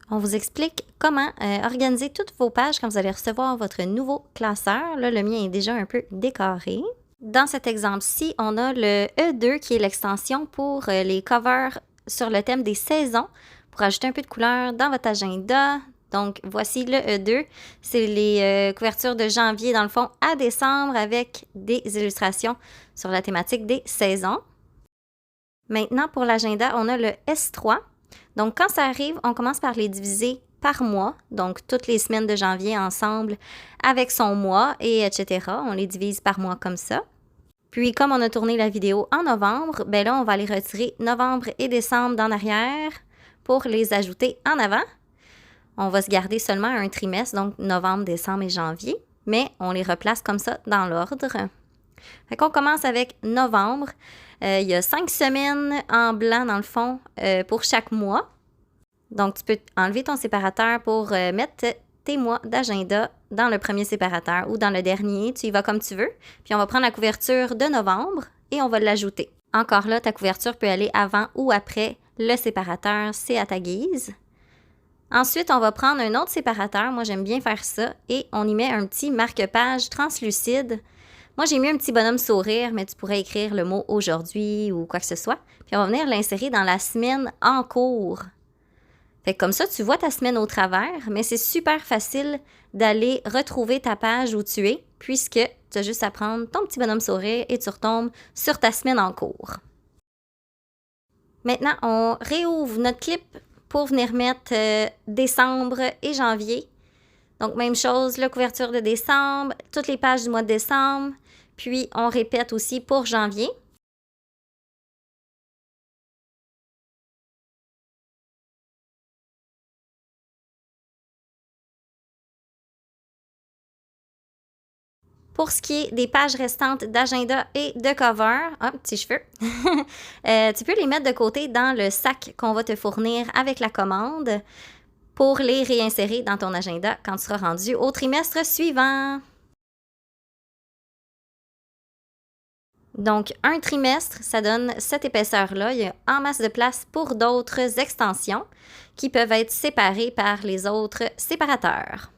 On vous explique comment organiser toutes vos pages quand vous allez recevoir votre nouveau classeur. Là, le mien est déjà un peu décoré. Dans cet exemple-ci, on a le E2 qui est l'extension pour les covers sur le thème des saisons pour ajouter un peu de couleur dans votre agenda. Donc, voici le E2. C'est les couvertures de janvier, dans le fond, à décembre avec des illustrations sur la thématique des saisons. Maintenant, pour l'agenda, on a le S3. Donc, quand ça arrive, on commence par les diviser par mois, donc toutes les semaines de janvier ensemble avec son mois, et etc. On les divise par mois comme ça. Puis, comme on a tourné la vidéo en novembre, ben là, on va aller retirer novembre et décembre d'en arrière pour les ajouter en avant. On va se garder seulement un trimestre, donc novembre, décembre et janvier, mais on les replace comme ça dans l'ordre. Fait qu'on commence avec novembre. Il y a 5 semaines en blanc, dans le fond, pour chaque mois. Donc, tu peux enlever ton séparateur pour mettre tes mois d'agenda dans le premier séparateur ou dans le dernier. Tu y vas comme tu veux. Puis, on va prendre la couverture de novembre et on va l'ajouter. Encore là, ta couverture peut aller avant ou après le séparateur. C'est à ta guise. Ensuite, on va prendre un autre séparateur. Moi, j'aime bien faire ça. Et on y met un petit marque-page translucide. Moi, j'ai mis un petit bonhomme sourire, mais tu pourrais écrire le mot « aujourd'hui » ou quoi que ce soit. Puis on va venir l'insérer dans la semaine en cours. Fait que comme ça, tu vois ta semaine au travers, mais c'est super facile d'aller retrouver ta page où tu es, puisque tu as juste à prendre ton petit bonhomme sourire et tu retombes sur ta semaine en cours. Maintenant, on réouvre notre clip pour venir mettre décembre et janvier. Donc, même chose, la couverture de décembre, toutes les pages du mois de décembre. Puis, on répète aussi pour janvier. Pour ce qui est des pages restantes d'agenda et de cover, petit cheveu, tu peux les mettre de côté dans le sac qu'on va te fournir avec la commande pour les réinsérer dans ton agenda quand tu seras rendu au trimestre suivant. Donc, un trimestre, ça donne cette épaisseur-là. Il y a en masse de place pour d'autres extensions qui peuvent être séparées par les autres séparateurs.